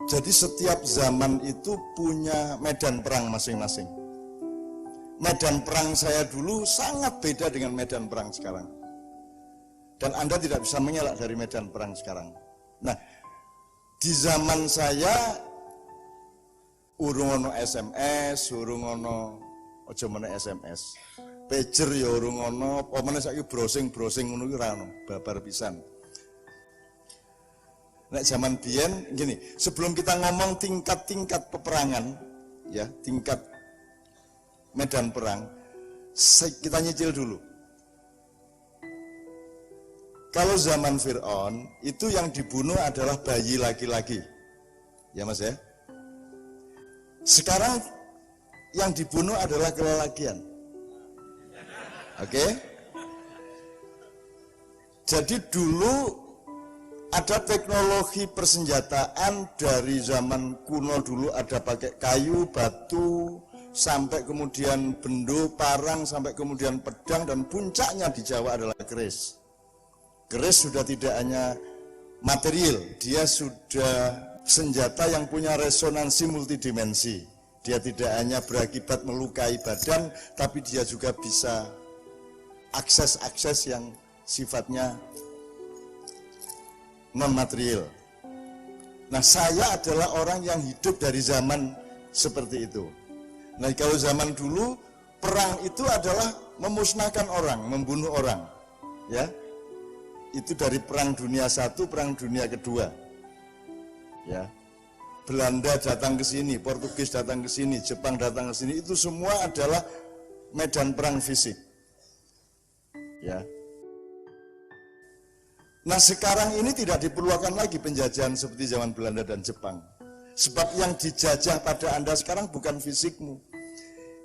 Jadi setiap zaman itu punya medan perang masing-masing. Medan perang saya dulu sangat beda dengan medan perang sekarang. Dan Anda tidak bisa mengelak dari medan perang sekarang. Nah, di zaman saya urung ono SMS, urung ono aja meneh SMS. Pager ya urung ono, apa meneh saiki browsing ngono ki ora ono, babar pisan. Nek zaman biyen gini, sebelum kita ngomong tingkat-tingkat peperangan, ya, tingkat medan perang, kita nyicil dulu. Kalau zaman Fir'aun, itu yang dibunuh adalah bayi laki-laki. Ya Mas ya. Sekarang yang dibunuh adalah kelelakian. Oke? Jadi dulu ada teknologi persenjataan dari zaman kuno dulu, ada pakai kayu, batu, sampai kemudian bendo, parang, sampai kemudian pedang, dan puncaknya di Jawa adalah keris. Keris sudah tidak hanya material, dia sudah senjata yang punya resonansi multidimensi. Dia tidak hanya berakibat melukai badan, tapi dia juga bisa akses-akses yang sifatnya non-material. Nah, saya adalah orang yang hidup dari zaman seperti itu. Nah, kalau zaman dulu, perang itu adalah memusnahkan orang, membunuh orang. Ya, itu dari perang dunia I, perang dunia kedua. Ya, Belanda datang ke sini, Portugis datang ke sini, Jepang datang ke sini, itu semua adalah medan perang fisik. Ya. Nah, sekarang ini tidak diperlukan lagi penjajahan seperti zaman Belanda dan Jepang. Sebab yang dijajah pada Anda sekarang bukan fisikmu.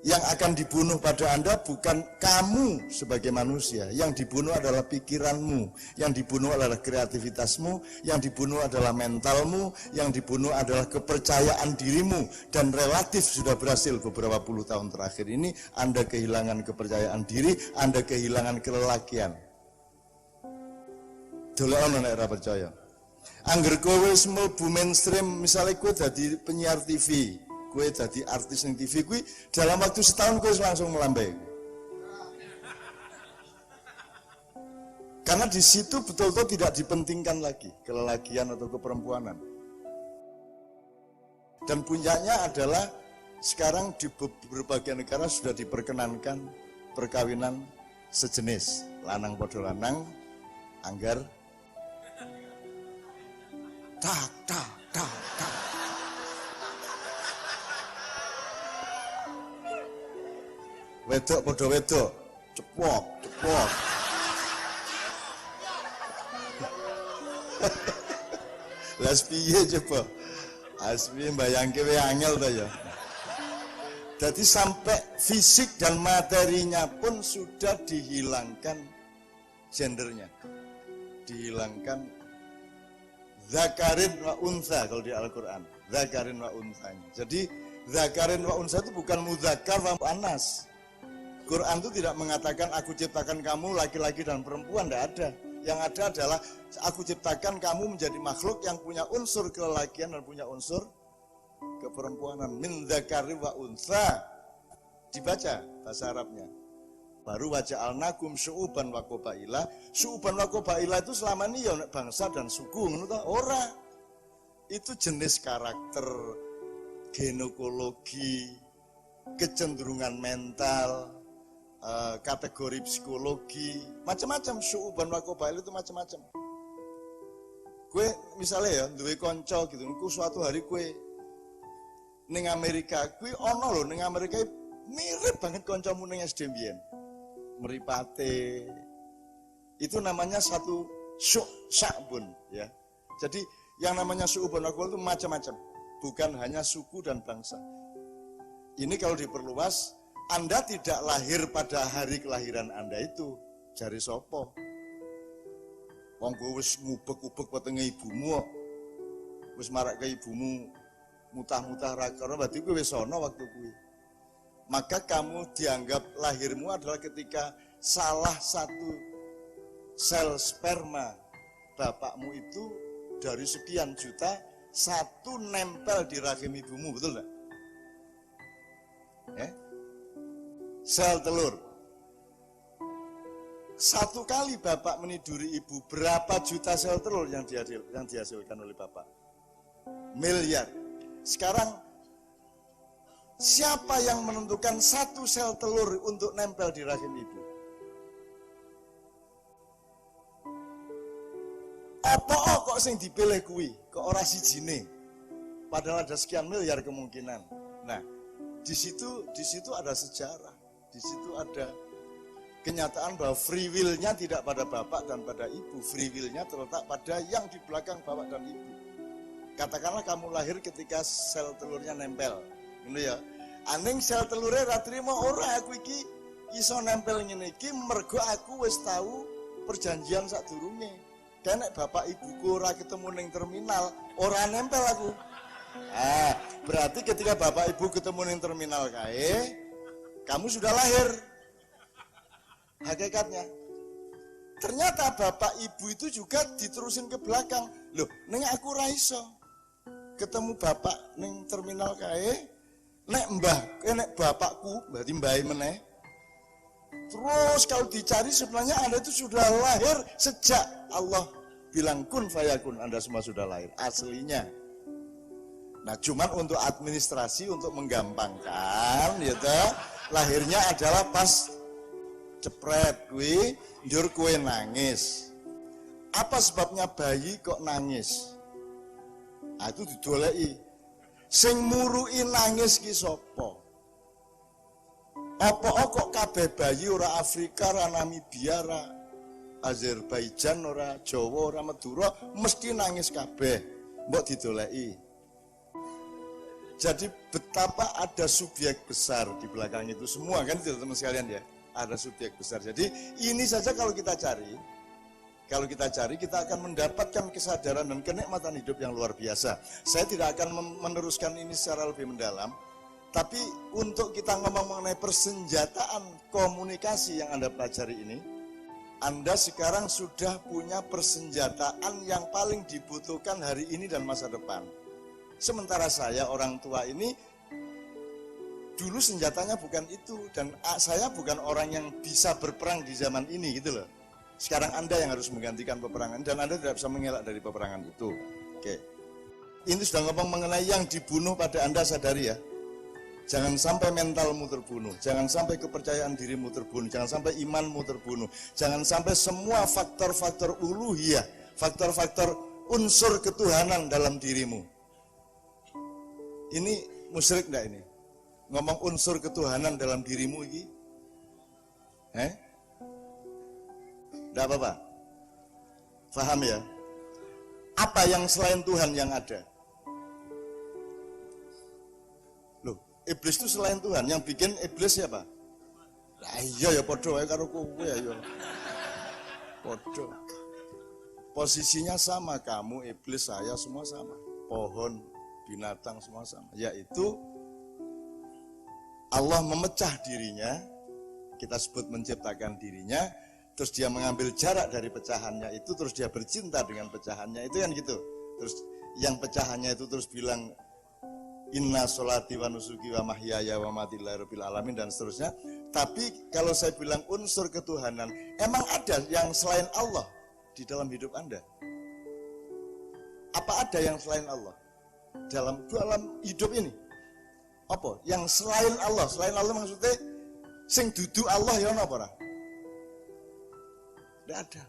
Yang akan dibunuh pada Anda bukan kamu sebagai manusia. Yang dibunuh adalah pikiranmu. Yang dibunuh adalah kreativitasmu. Yang dibunuh adalah mentalmu. Yang dibunuh adalah kepercayaan dirimu. Dan relatif sudah berhasil beberapa puluh tahun terakhir ini. Anda kehilangan kepercayaan diri. Anda kehilangan kelelakian. Dolekno nek ora percaya. Angger kowe wis mlebu mainstream, misalnya kowe dadi penyiar TV, kowe dadi artis ning TV, kowe dalam waktu setahun kowe langsung melambai. Karena di situ betul-betul tidak dipentingkan lagi kelelakian atau keperempuanan. Dan puncaknya adalah sekarang di berbagai negara sudah diperkenankan perkawinan sejenis, lanang padha lanang, anggar tak. Wedok padha wedok, cepok. Lah piye coba? Asmi mbayangke wae angel to ya. Jadi sampai fisik dan materinya pun sudah dihilangkan gendernya. Dihilangkan zakarin wa unsa kalau di Al-Quran. Zakarin wa unsanya. Jadi zakarin wa unsa itu bukan muzakkar wa muannas. Quran itu tidak mengatakan aku ciptakan kamu laki-laki dan perempuan, tidak ada. Yang ada adalah aku ciptakan kamu menjadi makhluk yang punya unsur kelelakian dan punya unsur keperempuanan. Min zakarin wa unsa. Dibaca bahasa Arabnya. Baru waja'alnakum syu'uban wa qabaila. Syu'uban wa qabaila itu selama ini ya bangsa dan suku, ngono ta? Ora. Itu jenis karakter, genokologi, kecenderungan mental, kategori psikologi, macam-macam. Syu'uban wa qabaila itu macam-macam. Kue misalnya ya, duwe kanca gitu, niku suatu hari kue ning Amerika, kue ono lho ning Amerika mirip banget kancamu ning SD mbiyen. Meripate, itu namanya satu sya'bun ya. Jadi yang namanya syu'bun itu macam-macam, bukan hanya suku dan bangsa. Ini kalau diperluas, Anda tidak lahir pada hari kelahiran Anda itu, jari sopo. Wong kowe wis ngubek-ubek wetenge ibumu, wis marak ke ibumu mutah-mutah ra karo berarti kowe wis ana waktu kuwi. Maka kamu dianggap lahirmu adalah ketika salah satu sel sperma bapakmu itu dari sekian juta satu nempel di rahim ibumu, betul enggak? Sel telur. Satu kali bapak meniduri ibu, berapa juta sel telur yang dihasilkan oleh bapak? Miliar. Sekarang siapa yang menentukan satu sel telur untuk nempel di rahim ibu? Apa kok sing dipilih kuwi? Kok ora sijine? Padahal ada sekian miliar kemungkinan. Nah, di situ ada sejarah. Di situ ada kenyataan bahwa free will-nya tidak pada bapak dan pada ibu. Free will-nya terletak pada yang di belakang bapak dan ibu. Katakanlah kamu lahir ketika sel telurnya nempel. Gitu ya. Aning sel telurnya ra trimo ora aku iki iso nempel ngene iki mergo aku wis tahu perjanjian sadurunge. Nek bapak ibuku ora ketemu ning terminal, ora nempel aku. Berarti ketika bapak ibu ketemu ning terminal kae, kamu sudah lahir. Hakikatnya. Ternyata bapak ibu itu juga diterusin ke belakang. Loh, ning aku ora iso. Ketemu bapak ning terminal kae, nek bapakku, berarti mbahe meneh. Terus kalau dicari sebenarnya Anda itu sudah lahir sejak Allah bilang kun fayakun, Anda semua sudah lahir aslinya. Nah, cuman untuk administrasi, untuk menggampangkan gitu, lahirnya adalah pas cepret kuwi njur kue nangis. Apa sebabnya bayi kok nangis? Itu didoleki. Sing murui nangis ki sapa? Apa kok kabeh bayi ora Afrika, ora Namibia, ora Azerbaijan, ora Jawa, ora Madura mesti nangis kabeh. Mbok didoleki. Jadi betapa ada subjek besar di belakang itu semua kan itu teman sekalian ya. Ada subjek besar. Jadi ini saja kalau kita cari kita akan mendapatkan kesadaran dan kenikmatan hidup yang luar biasa. Saya tidak akan meneruskan ini secara lebih mendalam. Tapi untuk kita ngomong mengenai persenjataan komunikasi yang Anda pelajari ini, Anda sekarang sudah punya persenjataan yang paling dibutuhkan hari ini dan masa depan. Sementara saya orang tua ini, dulu senjatanya bukan itu. Dan saya bukan orang yang bisa berperang di zaman ini gitu loh. Sekarang Anda yang harus menggantikan peperangan dan Anda tidak bisa mengelak dari peperangan itu. Oke. Ini sudah ngomong mengenai yang dibunuh pada Anda, sadari ya. Jangan sampai mentalmu terbunuh, jangan sampai kepercayaan dirimu terbunuh, jangan sampai imanmu terbunuh, jangan sampai semua faktor-faktor uluhiyah, faktor-faktor unsur ketuhanan dalam dirimu. Ini musyrik enggak ini? Ngomong unsur ketuhanan dalam dirimu ini? Enggak apa-apa? Faham ya? Apa yang selain Tuhan yang ada? Iblis itu selain Tuhan, yang bikin iblis siapa? Lah iya ya podo wae karo kowe ya. Podo. Posisinya sama, kamu, iblis, saya semua sama. Pohon, binatang semua sama. Yaitu Allah memecah dirinya, kita sebut menciptakan dirinya, terus dia mengambil jarak dari pecahannya itu, terus dia bercinta dengan pecahannya itu kan gitu. Terus yang pecahannya itu terus bilang inna sholati wa nusuki wa mahyaya wa mati lillahi rabbil alamin dan seterusnya. Tapi kalau saya bilang unsur ketuhanan, emang ada yang selain Allah di dalam hidup Anda? Apa ada yang selain Allah dalam hidup ini? Apa? Yang selain Allah? Selain Allah maksudnya sing dudu Allah ya apa ora? Tidak ada.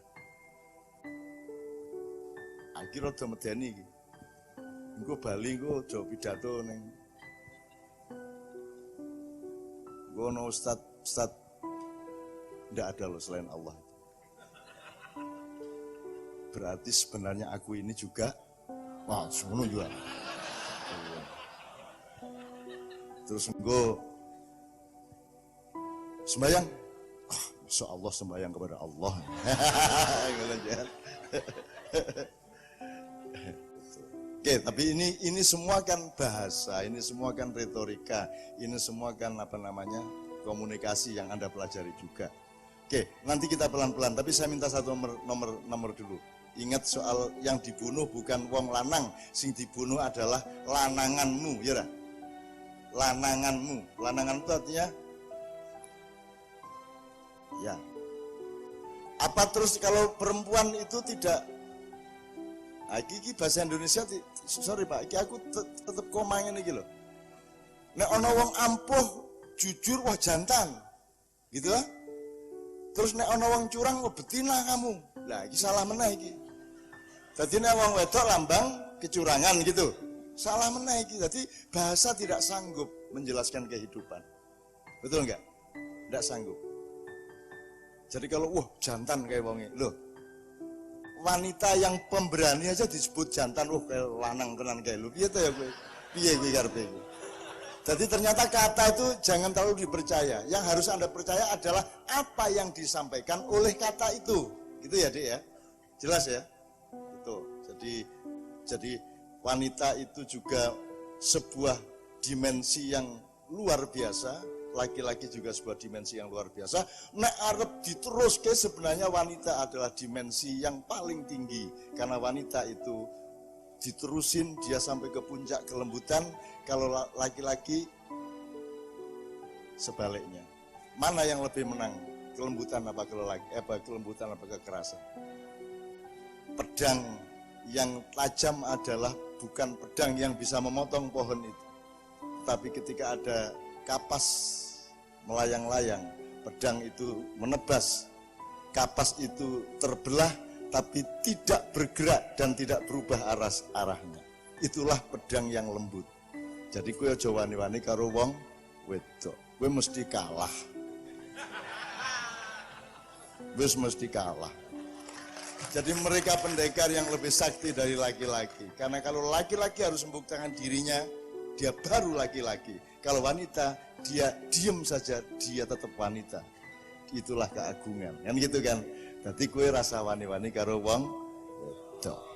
Akhirnya rada medeni iki. Engko Bali engko aja pidato ning gono ustad tidak ada loh selain Allah. Berarti sebenarnya aku ini juga semono juga. Terus engko sembahyang, insya Allah sembahyang kepada Allah. Oke, tapi ini semua kan bahasa, ini semua kan retorika, ini semua kan komunikasi yang Anda pelajari juga. Oke, nanti kita pelan-pelan, tapi saya minta satu nomor dulu. Ingat soal yang dibunuh bukan wong lanang, sing dibunuh adalah lananganmu, ya. Lananganmu. Lanangan itu artinya ya. Apa terus kalau perempuan itu tidak? Iki bahasa Indonesia, sorry Pak, iki aku tetep komangin iki lho. Nek ana wong ampuh, jujur, wah jantan. Gitu lah. Terus nek ana wong curang, wah betina kamu. Lah iki salah meneh iki. Dadi nek wong wedok lambang kecurangan gitu. Salah meneh iki. Dadi bahasa tidak sanggup menjelaskan kehidupan. Betul enggak? Tidak sanggup. Jadi kalau wah jantan kayak wonge. Loh. Wanita yang pemberani aja disebut jantan, kayak lanang tenan kayak lu. Piye to ya kowe? Piye kowe karepe? Jadi ternyata kata itu jangan terlalu dipercaya. Yang harus Anda percaya adalah apa yang disampaikan oleh kata itu. Gitu ya, Dik ya. Jelas ya? Itu. Jadi wanita itu juga sebuah dimensi yang luar biasa, laki-laki juga sebuah dimensi yang luar biasa. Nek arep diteruske sebenarnya wanita adalah dimensi yang paling tinggi, karena wanita itu diterusin dia sampai ke puncak kelembutan. Kalau laki-laki sebaliknya. Mana yang lebih menang? Kelembutan apa kelembutan apa kekerasan? Pedang yang tajam adalah bukan pedang yang bisa memotong pohon itu. Tapi ketika ada kapas melayang-layang, pedang itu menebas, kapas itu terbelah tapi tidak bergerak dan tidak berubah arahnya. Itulah pedang yang lembut. Jadi kowe aja wani-wani karo wong wedok. Kowe mesti kalah. Wis mesti kalah. Jadi mereka pendekar yang lebih sakti dari laki-laki. Karena kalau laki-laki harus membuktikan dirinya, dia baru laki-laki. Kalau wanita, dia diem saja, dia tetap wanita. Itulah keagungan. Kan gitu kan. Jadi kue rasa wani-wani karo wong wedok.